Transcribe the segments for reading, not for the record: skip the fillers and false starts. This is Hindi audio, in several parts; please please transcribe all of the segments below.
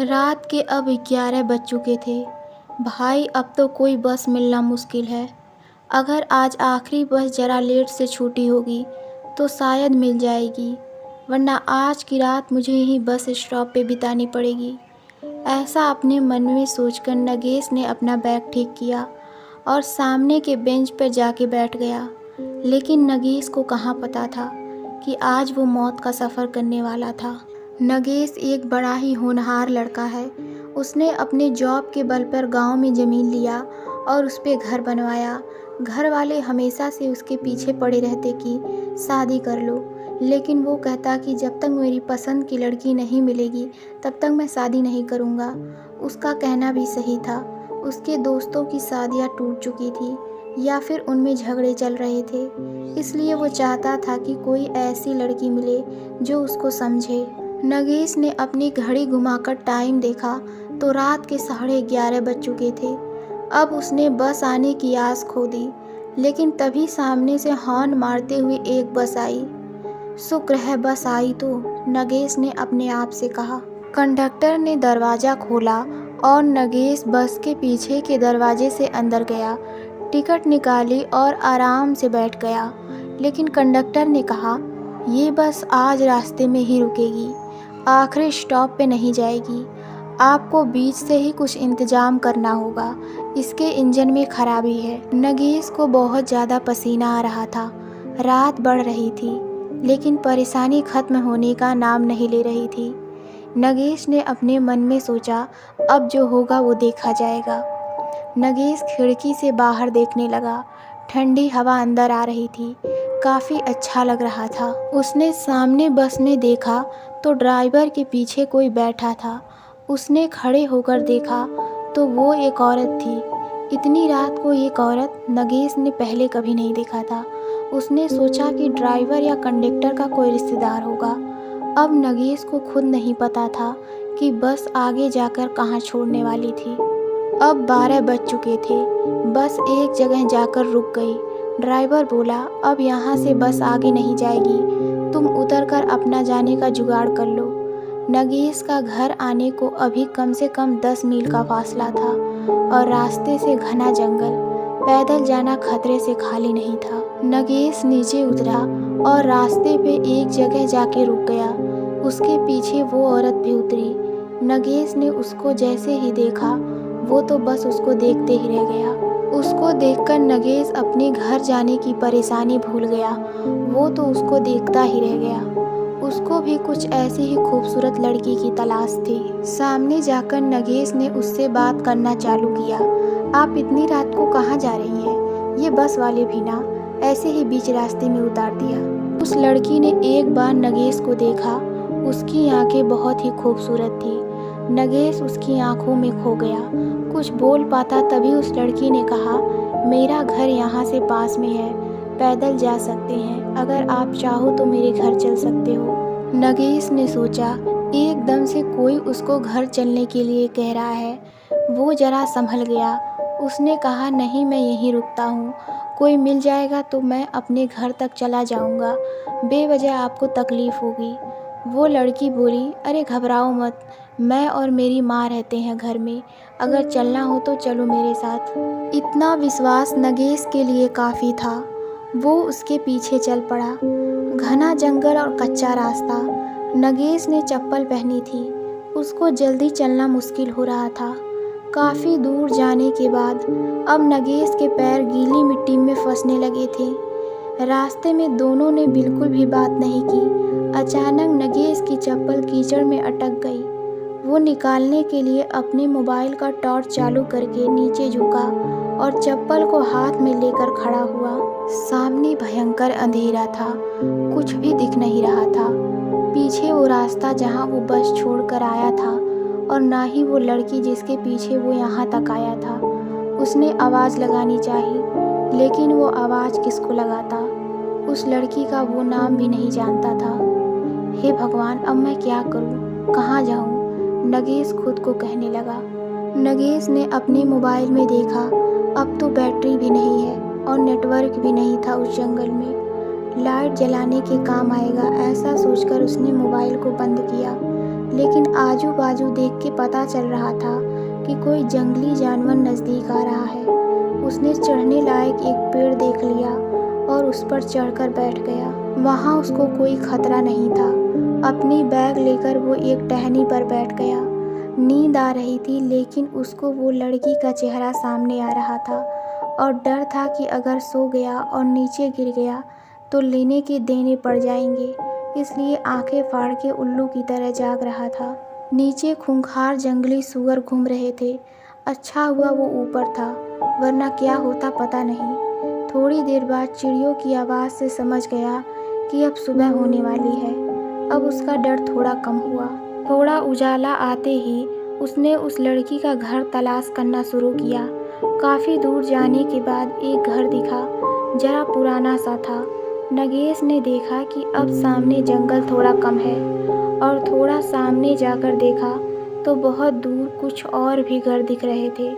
रात के अब 11 बज चुके थे। भाई अब तो कोई बस मिलना मुश्किल है। अगर आज आखिरी बस ज़रा लेट से छूटी होगी तो शायद मिल जाएगी, वरना आज की रात मुझे यहीं बस स्टॉप पे बितानी पड़ेगी। ऐसा अपने मन में सोचकर नगेश ने अपना बैग ठीक किया और सामने के बेंच पर जाके बैठ गया। लेकिन नगेश को कहाँ पता था कि आज वो मौत का सफ़र करने वाला था। नगेश एक बड़ा ही होनहार लड़का है। उसने अपने जॉब के बल पर गांव में ज़मीन लिया और उस पे घर बनवाया। घर वाले हमेशा से उसके पीछे पड़े रहते कि शादी कर लो, लेकिन वो कहता कि जब तक मेरी पसंद की लड़की नहीं मिलेगी तब तक मैं शादी नहीं करूँगा। उसका कहना भी सही था। उसके दोस्तों की शादियाँ टूट चुकी थी या फिर उनमें झगड़े चल रहे थे, इसलिए वो चाहता था कि कोई ऐसी लड़की मिले जो उसको समझे। नगेश ने अपनी घड़ी घुमाकर टाइम देखा तो रात के 11:30 बज चुके थे। अब उसने बस आने की आस खो दी, लेकिन तभी सामने से हॉर्न मारते हुए एक बस आई। शुक्र है बस आई तो, नगेश ने अपने आप से कहा। कंडक्टर ने दरवाज़ा खोला और नगेश बस के पीछे के दरवाजे से अंदर गया, टिकट निकाली और आराम से बैठ गया। लेकिन कंडक्टर ने कहा, ये बस आज रास्ते में ही रुकेगी, आखिरी स्टॉप पे नहीं जाएगी। आपको बीच से ही कुछ इंतज़ाम करना होगा, इसके इंजन में खराबी है। नगेश को बहुत ज़्यादा पसीना आ रहा था। रात बढ़ रही थी, लेकिन परेशानी ख़त्म होने का नाम नहीं ले रही थी। नगेश ने अपने मन में सोचा, अब जो होगा वो देखा जाएगा। नगेश खिड़की से बाहर देखने लगा। ठंडी हवा अंदर आ रही थी, काफ़ी अच्छा लग रहा था। उसने सामने बस में देखा तो ड्राइवर के पीछे कोई बैठा था। उसने खड़े होकर देखा तो वो एक औरत थी। इतनी रात को एक औरत नगेश ने पहले कभी नहीं देखा था। उसने सोचा कि ड्राइवर या कंडक्टर का कोई रिश्तेदार होगा। अब नगेश को खुद नहीं पता था कि बस आगे जाकर कहाँ छोड़ने वाली थी। अब 12 बज चुके थे। बस एक जगह जाकर रुक गई। ड्राइवर बोला, अब यहाँ से बस आगे नहीं जाएगी, तुम उतरकर अपना जाने का जुगाड़ कर लो। नगेश का घर आने को अभी कम से कम 10 मील का फासला था और रास्ते से घना जंगल। पैदल जाना खतरे से खाली नहीं था। नगेश नीचे उतरा और रास्ते पे एक जगह जाके रुक गया। उसके पीछे वो औरत भी उतरी। नगेश ने उसको जैसे ही देखा, वो तो बस उसको देखते ही रह गया। उसको देखकर नगेश अपने घर जाने की परेशानी भूल गया। वो तो उसको देखता ही रह गया। उसको भी कुछ ऐसी ही खूबसूरत लड़की की तलाश थी। सामने जाकर नगेश ने उससे बात करना चालू किया। आप इतनी रात को कहाँ जा रही हैं? ये बस वाले भी ना ऐसे ही बीच रास्ते में उतार दिया। उस लड़की ने एक बार नगेश को देखा। उसकी आंखें बहुत ही खूबसूरत थी। नगेश उसकी आंखों में खो गया। कुछ बोल पाता तभी उस लड़की ने कहा, मेरा घर यहाँ से पास में है, पैदल जा सकते हैं, अगर आप चाहो तो मेरे घर चल सकते हो। नगेश ने सोचा, एकदम से कोई उसको घर चलने के लिए कह रहा है। वो जरा संभल गया। उसने कहा, नहीं मैं यहीं रुकता हूँ, कोई मिल जाएगा तो मैं अपने घर तक चला जाऊँगा, बेवजह आपको तकलीफ़ होगी। वो लड़की बोली, अरे घबराओ मत, मैं और मेरी माँ रहते हैं घर में, अगर चलना हो तो चलो मेरे साथ। इतना विश्वास नगेश के लिए काफ़ी था। वो उसके पीछे चल पड़ा। घना जंगल और कच्चा रास्ता। नगेश ने चप्पल पहनी थी। उसको जल्दी चलना मुश्किल हो रहा था। काफ़ी दूर जाने के बाद अब नगेश के पैर गीली मिट्टी में फंसने लगे थे। रास्ते में दोनों ने बिल्कुल भी बात नहीं की। अचानक नगेश की चप्पल कीचड़ में अटक गई। वो निकालने के लिए अपने मोबाइल का टॉर्च चालू करके नीचे झुका और चप्पल को हाथ में लेकर खड़ा हुआ। सामने भयंकर अंधेरा था, कुछ भी दिख नहीं रहा था। पीछे वो रास्ता जहाँ वो बस छोड़कर आया था, और ना ही वो लड़की जिसके पीछे वो यहाँ तक आया था। उसने आवाज़ लगानी चाहिए, लेकिन वो आवाज़ किसको लगाता? उस लड़की का वो नाम भी नहीं जानता था। हे भगवान, अब मैं क्या करूं? कहाँ जाऊं? नगेश खुद को कहने लगा। नगेश ने अपने मोबाइल में देखा, अब तो बैटरी भी नहीं है और नेटवर्क भी नहीं था उस जंगल में। लाइट जलाने के काम आएगा, ऐसा सोचकर उसने मोबाइल को बंद किया। लेकिन आजू बाजू देख के पता चल रहा था कि कोई जंगली जानवर नज़दीक आ रहा है। उसने चढ़ने लायक एक पेड़ देख लिया और उस पर चढ़कर बैठ गया। वहाँ उसको कोई खतरा नहीं था। अपनी बैग लेकर वो एक टहनी पर बैठ गया। नींद आ रही थी, लेकिन उसको वो लड़की का चेहरा सामने आ रहा था और डर था कि अगर सो गया और नीचे गिर गया तो लेने के देने पड़ जाएंगे। इसलिए आंखें फाड़ के उल्लू की तरह जाग रहा था। नीचे खूंखार जंगली सूअर घूम रहे थे। अच्छा हुआ वो ऊपर था, वरना क्या होता पता नहीं। थोड़ी देर बाद चिड़ियों की आवाज़ से समझ गया कि अब सुबह होने वाली है। अब उसका डर थोड़ा कम हुआ। थोड़ा उजाला आते ही उसने उस लड़की का घर तलाश करना शुरू किया। काफ़ी दूर जाने के बाद एक घर दिखा, जरा पुराना सा था। नगेश ने देखा कि अब सामने जंगल थोड़ा कम है और थोड़ा सामने जाकर देखा तो बहुत दूर कुछ और भी घर दिख रहे थे।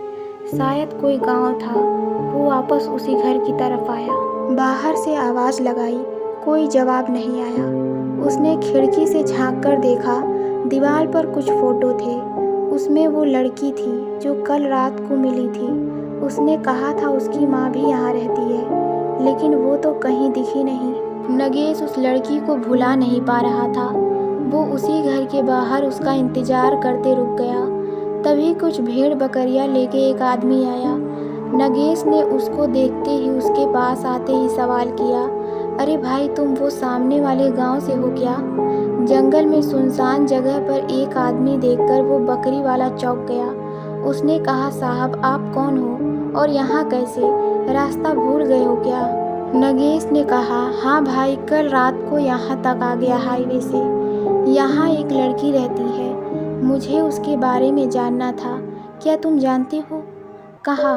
शायद कोई गांव था। वो वापस उसी घर की तरफ आया। बाहर से आवाज़ लगाई, कोई जवाब नहीं आया। उसने खिड़की से झांक कर देखा, दीवार पर कुछ फ़ोटो थे। उसमें वो लड़की थी जो कल रात को मिली थी। उसने कहा था उसकी माँ भी यहाँ रहती है, लेकिन वो तो कहीं दिखी नहीं। नगेश उस लड़की को भुला नहीं पा रहा था। वो उसी घर के बाहर उसका इंतज़ार करते रुक गया। तभी कुछ भेड़ बकरियां लेके एक आदमी आया। नगेश ने उसको देखते ही उसके पास आते ही सवाल किया, अरे भाई, तुम वो सामने वाले गांव से हो क्या? जंगल में सुनसान जगह पर एक आदमी देखकर वो बकरी वाला चौंक गया। उसने कहा, साहब आप कौन हो और यहाँ कैसे? रास्ता भूल गए हो क्या? नगेश ने कहा, हाँ भाई, कल रात को यहाँ तक आ गया हाईवे से। यहाँ एक लड़की रहती है, मुझे उसके बारे में जानना था। क्या तुम जानते हो? कहा,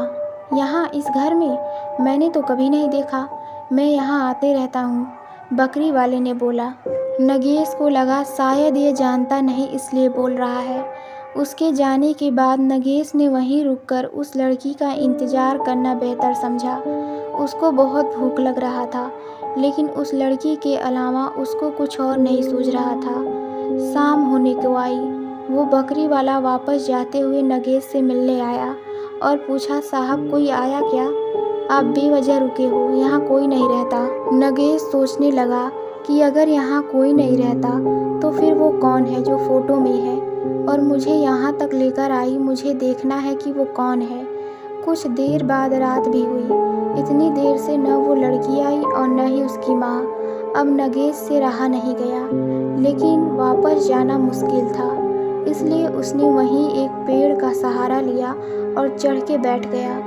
यहाँ इस घर में? मैंने तो कभी नहीं देखा। मैं यहाँ आते रहता हूँ, बकरी वाले ने बोला। नगेश को लगा शायद ये जानता नहीं इसलिए बोल रहा है। उसके जाने के बाद नगेश ने वहीं रुककर उस लड़की का इंतज़ार करना बेहतर समझा। उसको बहुत भूख लग रहा था, लेकिन उस लड़की के अलावा उसको कुछ और नहीं सूझ रहा था। शाम होने को आई। वो बकरी वाला वापस जाते हुए नगेश से मिलने आया और पूछा, साहब कोई आया क्या? आप बेवजह रुके हो, यहाँ कोई नहीं रहता। नगेश सोचने लगा कि अगर यहाँ कोई नहीं रहता तो फिर वो कौन है जो फ़ोटो में है और मुझे यहाँ तक लेकर आई? मुझे देखना है कि वो कौन है। कुछ देर बाद रात भी हुई। इतनी देर से न वो लड़की आई और न ही उसकी माँ। अब नगेश से रहा नहीं गया, लेकिन वापस जाना मुश्किल था। इसलिए उसने वहीं एक पेड़ का सहारा लिया और चढ़ के बैठ गया।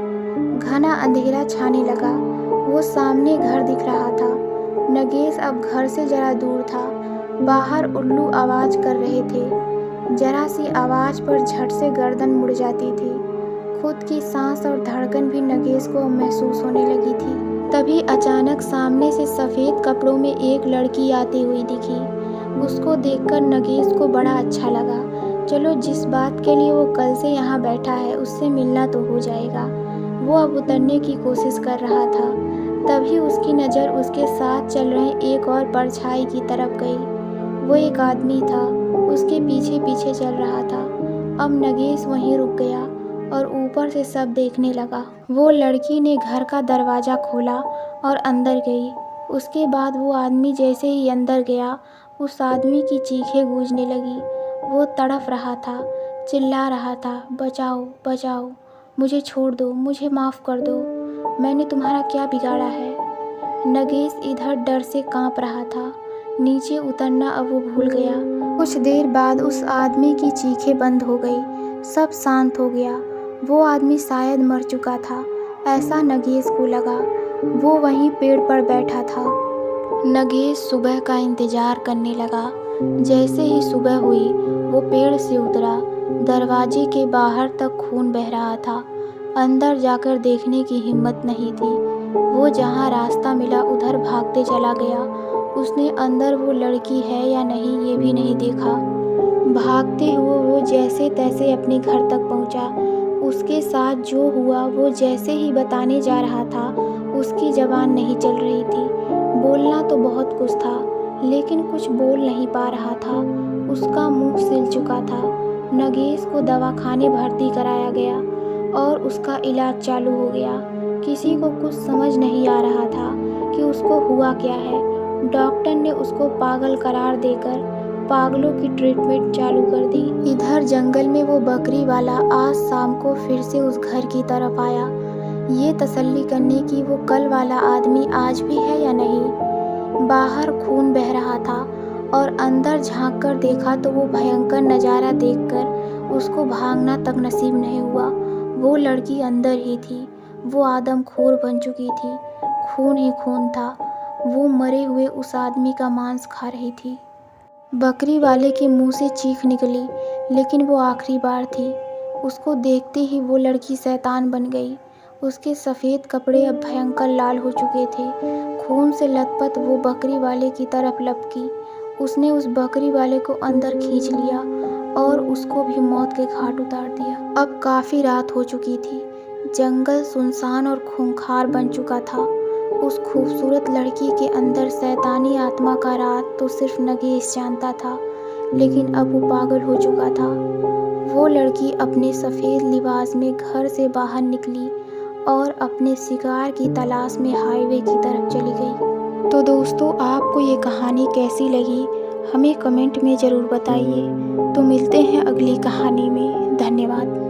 घना अंधेरा छाने लगा। वो सामने घर दिख रहा था। नगेश अब घर से जरा दूर था। बाहर उल्लू आवाज़ कर रहे थे। जरा सी आवाज़ पर झट से गर्दन मुड़ जाती थी। खुद की सांस और धड़कन भी नगेश को महसूस होने लगी थी। तभी अचानक सामने से सफ़ेद कपड़ों में एक लड़की आती हुई दिखी। उसको देखकर नगेश को बड़ा अच्छा लगा। चलो, जिस बात के लिए वो कल से यहाँ बैठा है उससे मिलना तो हो जाएगा। वो अब उतरने की कोशिश कर रहा था। तभी उसकी नज़र उसके साथ चल रहे एक और परछाई की तरफ गई। वो एक आदमी था, उसके पीछे पीछे चल रहा था। अब नगेश वहीं रुक गया और ऊपर से सब देखने लगा। वो लड़की ने घर का दरवाज़ा खोला और अंदर गई। उसके बाद वो आदमी जैसे ही अंदर गया, उस आदमी की चीखें गूंजने लगी। वो तड़फ रहा था, चिल्ला रहा था, बचाओ बचाओ, मुझे छोड़ दो, मुझे माफ़ कर दो, मैंने तुम्हारा क्या बिगाड़ा है। नगेश इधर डर से कांप रहा था। नीचे उतरना अब वो भूल गया। कुछ देर बाद उस आदमी की चीखें बंद हो गई। सब शांत हो गया। वो आदमी शायद मर चुका था, ऐसा नगेश को लगा। वो वहीं पेड़ पर बैठा था। नगेश सुबह का इंतज़ार करने लगा। जैसे ही सुबह हुई वो पेड़ से उतरा। दरवाजे के बाहर तक खून बह रहा था। अंदर जाकर देखने की हिम्मत नहीं थी। वो जहाँ रास्ता मिला उधर भागते चला गया। उसने अंदर वो लड़की है या नहीं ये भी नहीं देखा। भागते हुए वो जैसे तैसे अपने घर तक पहुँचा। उसके साथ जो हुआ वो जैसे ही बताने जा रहा था, उसकी ज़बान नहीं चल रही थी। बोलना तो बहुत कुछ था, लेकिन कुछ बोल नहीं पा रहा था। उसका मुंह सिल चुका था। नगेश को दवाखाने भर्ती कराया गया और उसका इलाज चालू हो गया। किसी को कुछ समझ नहीं आ रहा था कि उसको हुआ क्या है। डॉक्टर ने उसको पागल करार देकर पागलों की ट्रीटमेंट चालू कर दी। इधर जंगल में वो बकरी वाला आज शाम को फिर से उस घर की तरफ आया, ये तसल्ली करने की वो कल वाला आदमी आज भी है या नहीं। बाहर खून बह रहा था और अंदर झांक कर देखा तो वो भयंकर नज़ारा देखकर उसको भागना तक नसीब नहीं हुआ। वो लड़की अंदर ही थी। वो आदमखोर बन चुकी थी। खून ही खून था। वो मरे हुए उस आदमी का मांस खा रही थी। बकरी वाले के मुंह से चीख निकली, लेकिन वो आखिरी बार थी। उसको देखते ही वो लड़की शैतान बन गई। उसके सफ़ेद कपड़े अब भयंकर लाल हो चुके थे। खून से लथपथ वो बकरी वाले की तरफ लपकी। उसने उस बकरी वाले को अंदर खींच लिया और उसको भी मौत के घाट उतार दिया। अब काफ़ी रात हो चुकी थी। जंगल सुनसान और खूंखार बन चुका था। उस खूबसूरत लड़की के अंदर शैतानी आत्मा का राज तो सिर्फ नगेश जानता था, लेकिन अब वो पागल हो चुका था। वो लड़की अपने सफ़ेद लिबास में घर से बाहर निकली और अपने शिकार की तलाश में हाईवे की तरफ चली गई। तो दोस्तों, आपको ये कहानी कैसी लगी हमें कमेंट में ज़रूर बताइए। तो मिलते हैं अगली कहानी में। धन्यवाद।